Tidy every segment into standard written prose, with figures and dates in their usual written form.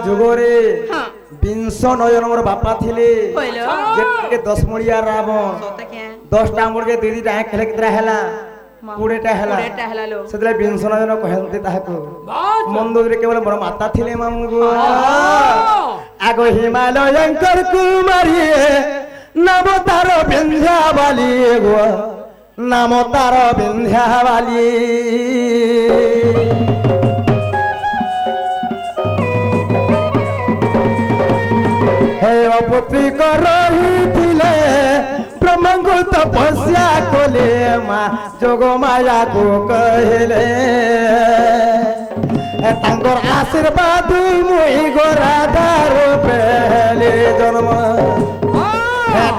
যুগরে हाँ বিংশ নয়ন মোর বাপা থিলে কইলো যে 10 মুড়িয়া রাবণ सोता क्या 10টা মুড়কে দিদি টা খেলে কিতরা হেলা 20টা হেলা पूरे टहला लो সেতলে বিংশ নয়ন কহেন্তে তাহাকু মন্দরে কেবল মোর মাতা থিলে মামু গো আগো হিমালয়ঙ্কর কুমারিয়ে নাম তার বিন্ধ্যাবালি গো নাম তার বিন্ধ্যাবালি হে অপুত্রী রহিলে ব্রহ্মঙ্গু তপস্যা কলে মা যোগ মায়া কো কহিলে তাঙ্কর আশীর্বাদ মুই গো রাধার পেলে জন্ম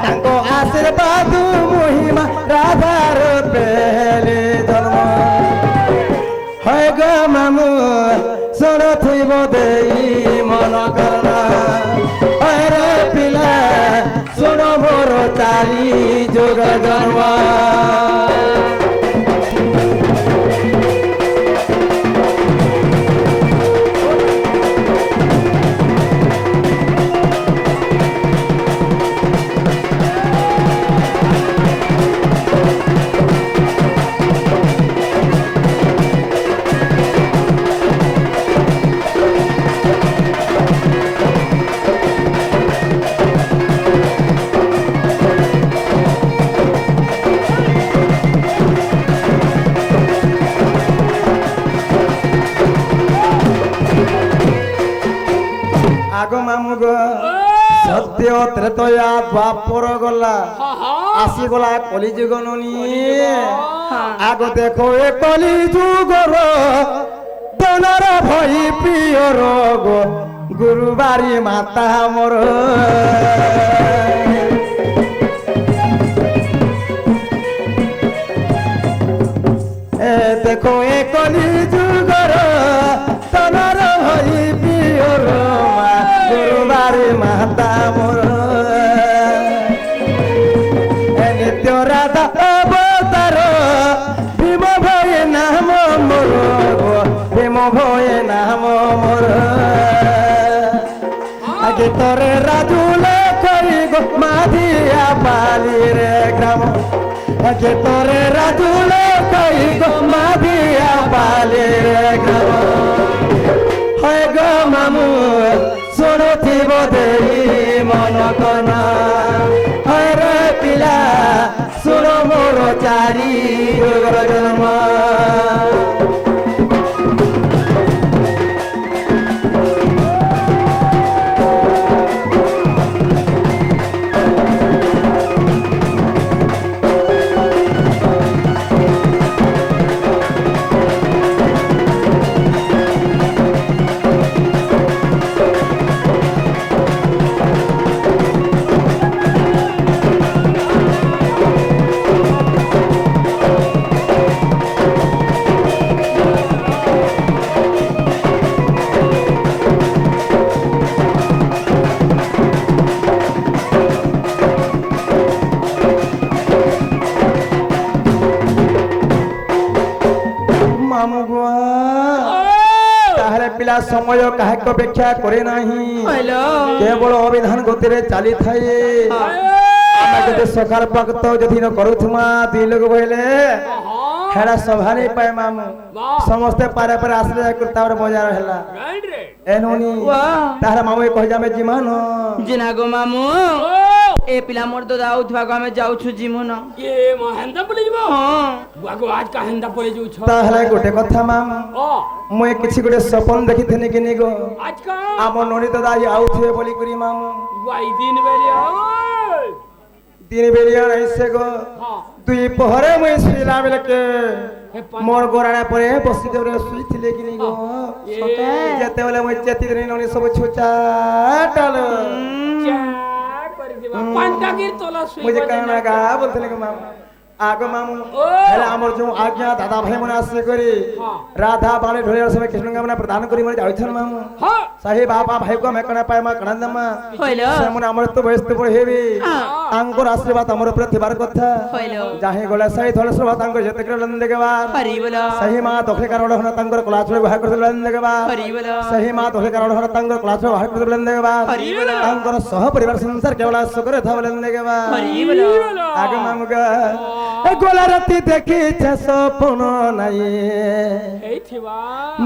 তাঙ্ক আশীর্বাদ মহিমা রাধার পেলে জন্ম হয় গো মামু শুনথিব দেই মন করনা রে পিলা শুন মোর চারি যোগ জন্ম আগো মামু গো সত্য ত্রেতয়া দ্বাপর গলা আসি গলা কলি যুগ ননি আগো দেখো এ কলি যুগর দনার ভই প্রিয় রোগ গুরুবারি মাতা মোর এ দেখো এ কলি যুগর দনার ভই প্রিয় রোগ গুরুবারি মাতা মোর নিত্য রাধা অবতার ভীম ভয় নাম মোর ভীম ভয় নাম মোর আগে তোরে রাজুলে কই গো মাধিয়া পালি রে গ্রাম আগে তোরে রাজুলে কই গো মাধিয়া পালি রে গ্রাম হয় গো মামু শুনুথিব দেই মন কনা হয় রে পিলা শুন মোর চারি যুগর জন্ম মামু গো তাহলে পিলা সময় কাহাকে অপেক্ষা করে নাহি কইলো কেবল অবিধান গতিরে চালি থায়ে আমরা যদি সকাল ভক্ত যদি ন করুথমা দুই লোক বইলে হেড়া সভা নেই পায় মামু সমস্তে পারে পারে আসলে তারপরে মজা হেলা এননি তাহলে মামু কହି যাবে জিমান जिना गो मामू ए पिला मोर तो दाऊ थवा गो में जाऊ छु जिमुन ये महेंद्र पड़े जीव हां बागो आज का हेंदा पड़े जो छ তাহলে গোটে কথা মামু ओ মই কিছু গোটে স্বপ্ন দেখিথেনি কিনি গো आज का আম ননি তো দাই আউথে বলি করি মামু वाई दिन बेले ओए দিন বেরিয়া আইছে গো हां দুই পহরে মই শুইলা বেলকে মোর গোরানা পরে বসি দেবরে শুইছিলে কিনি গো যেতেবেলে মই চেতি দিন ননি সব ছুচা ডাল क्या कर जीव पांडा गिर तोला सुई मुझे कहना गा बोलते गो मामू আগ মামু ও। হেলে আমার যে আজ্ঞা দাদা ভাই মনে আসছে করে হ্যাঁ। রাধা বাণী ঢোলের সময় কৃষ্ণ গামনা প্রদান করি মনে যাইছেন মামু হ্যাঁ সাহি বাবা ভাই কো মেকনা পায় মা কণন্দমা হইল সেমন আমার তো বয়স তো বড় হেবি হ্যাঁ। তাঙ্কর আশীর্বাদ আমার উপরে থিবার কথা হইল যাহে গলে সাই ধলে সর্ব তাঙ্কর যেতে করে লন দেগবা হরি বল সাহি মা দখলে কারণ হনা তাঙ্কর ক্লাসরে বাহার করে লন দেগবা হরি বল সাহি মা দখলে কারণ হনা তাঙ্কর ক্লাসরে বাহার করে লন দেগবা হরি বল তাঙ্কর সহ পরিবার সংসার কেবল সুখরে থাবলেন দেগবা হরি বল আগ মামুগা এ গোলা রাতি দেখিছে স্বপ্ন নাই এই থিবা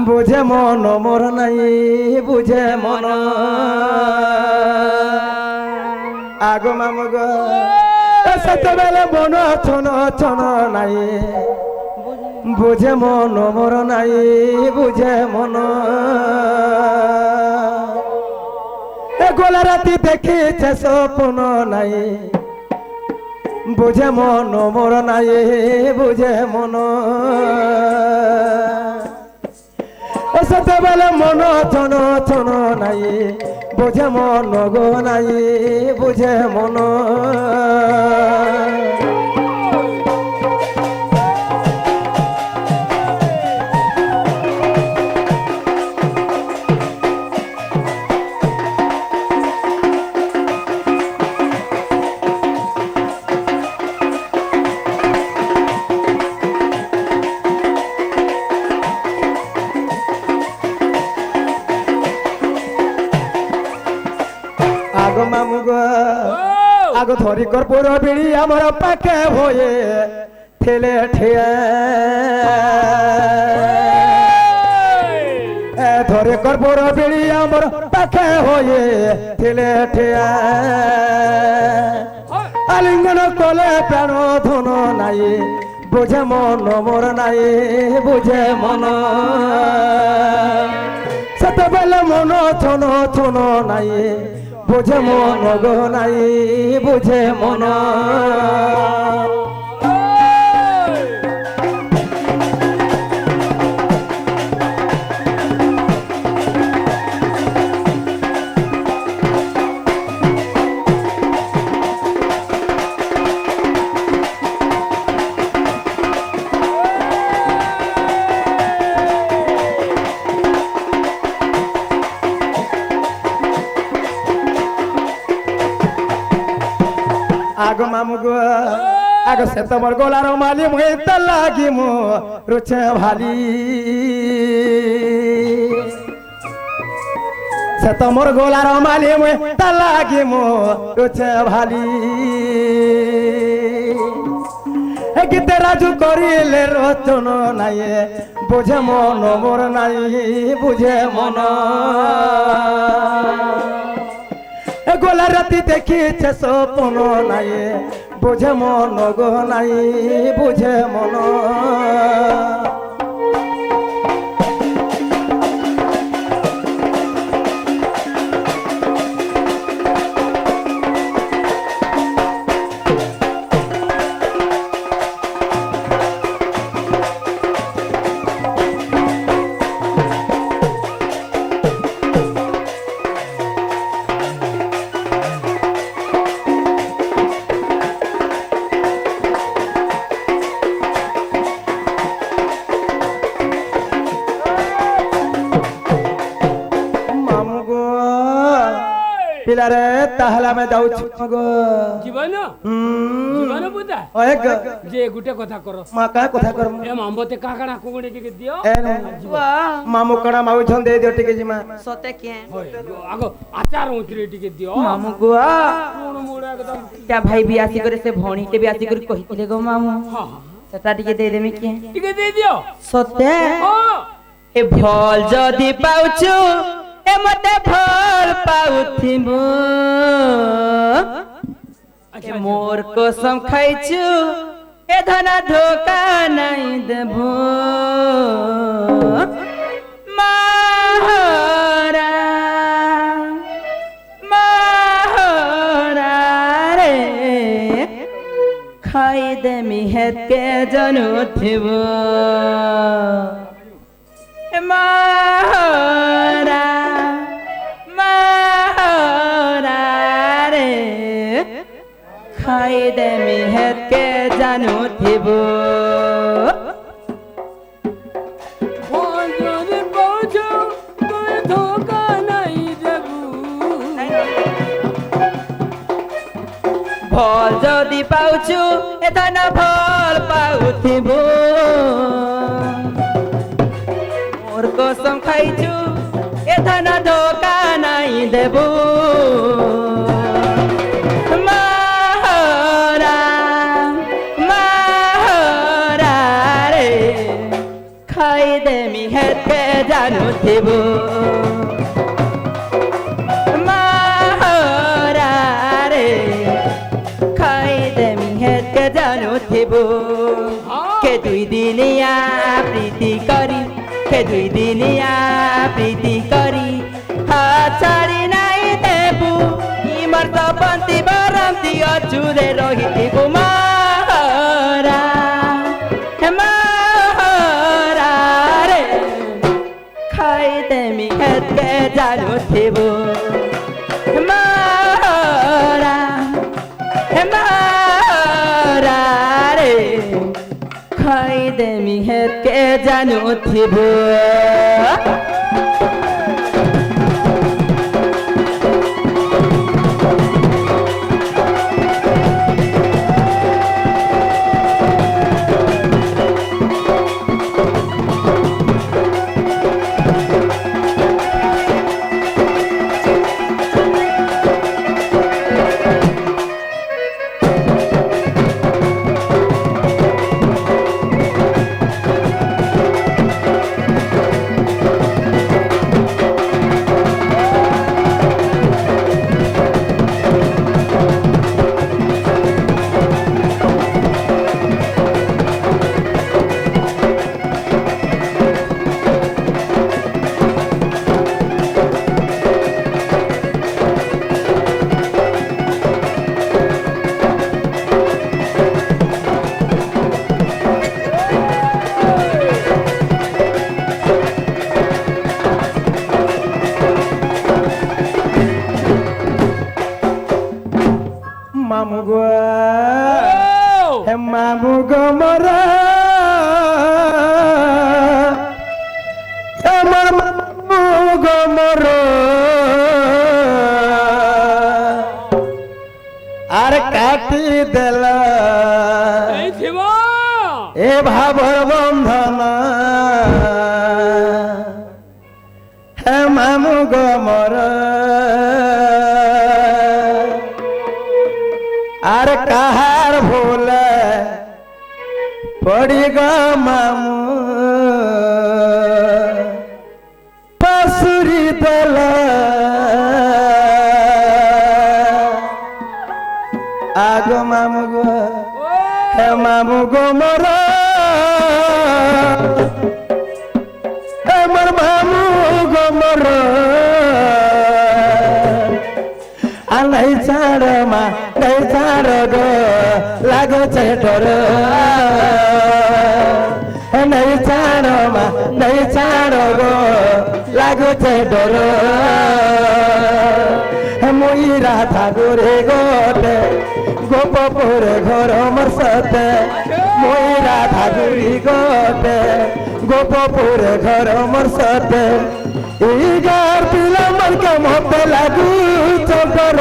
বুঝে মন মোর নাই বুঝে মন আগ মামুগা সেতবেলে মন ছন ছন নাই বুঝে মন মোর নাই বুঝে মন এ গোলা রাতি দেখিছে স্বপ্ন নাই বুঝে মন মোর নাই বুঝে মন সেতবেলে মন ছন ছন নাই বুঝে মন গো নাই বুঝে মন আগ মামু গো আগ ধরি কর্পূর বিড়ি আমার পাখে হয়ে ঠেলে ঠেয়ে ধরে কর্পূর বিড়ি আমার পাখে হয়ে ঠেলে ঠেয়ে আলিঙ্গন কলে প্রাণ ধন নাই বুঝে মন মোর নাই বুঝে মন সেতবেলে মন ছন ছন নাই বুঝে মন গো নাই বুঝে মন আগ মামু গো আগ সে তোমার গোলার মালি মুই তা লাগি মো রুছে ভালি সে তোমার গোলার মালি মুই তা লাগি মো রুছে ভালি এ গীতে রাজু করিলে রচন নাই বুঝে মন মোর নাই বুঝে মন এ গোলা রাতি দেখিছে স্বপ্ন নাই বুঝে মন গো নাই বুঝে মন মামু গো পিলারে তাহলে আমি যাচ্ছি গো জীবন জীবন বুঝা এক যে গুটে কথা কর মা কা কথা করম এ মাম্বতে কাকড়া কুকুড়ে টিকে দিও এ মামু কড়া মাউ ছন দে দিও টিকে জিমা সতে কে আগো আচার উতরে টিকে দিও মামু গুয়া মুড় মুড় একদম তা ভাই বি আসি করে সে ভণীতে বি আসি করে কহিଥିଲେ গো মামু হ্যাঁ সেটা টিকে দেই দেমি কি টিকে দিয়ে দিও সতে হ্যাঁ এ ফল যদি পাউଛୁ এ মতে ফল পাউথিবু এ মোর কসম খাইଛୁ এ ধনা ধোকা নাই দেবু মাহরা মাহরা রে খাই দেমি হেতে জানু থিব মাহরা মাহরা রে খাই দেমি হেতে ଜାଣୁଥିବୁ ଭଲରେ ପାଉଛୁ ତୋର ଧୋକା ନାଇଁ ଦେବୁ ଭଲ ଯଦି ପାଉଛୁ ଏଥନ ଭଲ ପାଉଥିବୁ ମୋର କସମ ଖାଇଛୁ ଏଥନ ଧୋକା ନାଇଁ ଦେବୁ ମହରା ମହରା ରେ ଖାଇଦେମି ହେତେ ଜାଣୁଥିବୁ ମହରା ରେ ଖାଇଦେମି ହେତେ ଜାଣୁଥିବୁ କେ ଦୁଇ ଦିନିଆ ପ୍ରୀତି କରି କେ ଦୁଇ ଦିନିଆ ପ୍ରୀତି କରି ଛାଡ଼ି ନାଇଁ ଦେବୁ ଇମର ତ ବନ୍ତି ବରନ୍ତି ଅଛୁରେ ରହିଥିବୁ ମହରା ମହରା ରେ ଖାଇଦେମି ହେତେ ଜାଣୁଥିବୁ ମହରା ମହରା ରେ ଖାଇଦେମି ହେତେ ଜାଣୁଥିବୁ মামু গো হে মামু গো মোরা আমার মামু গো মোরা আর কাটি দেল এই ଥିବ এ ভাবর বন্ধন হে মামু গো মোরা আর কাহার ভুল পড়ি গো মামু পাশুরি দেল আগো মামু গো হে মামু গো মোর আমার মামু গো মোর আলাই ছাড় মা নাই ছাড় গো লাগছে ডর নাই ছাড় মা নাই ছাড় গো লাগছে ডর মুই রাধা গোরে গোটে গোপপুর ঘর মোর সাথে মুই রাধা গোরি গোটে গোপপুর ঘর মোর সাথে এই গার পিলা মনকে মতে লাগু চোটর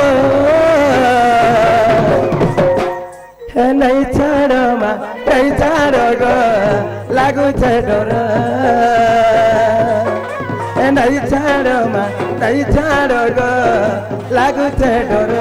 হে নাই ছাড় মা নাই ছাড় গো লাগুছে ডর হে নাই ছাড় মা নাই ছাড় গো লাগুছে ডর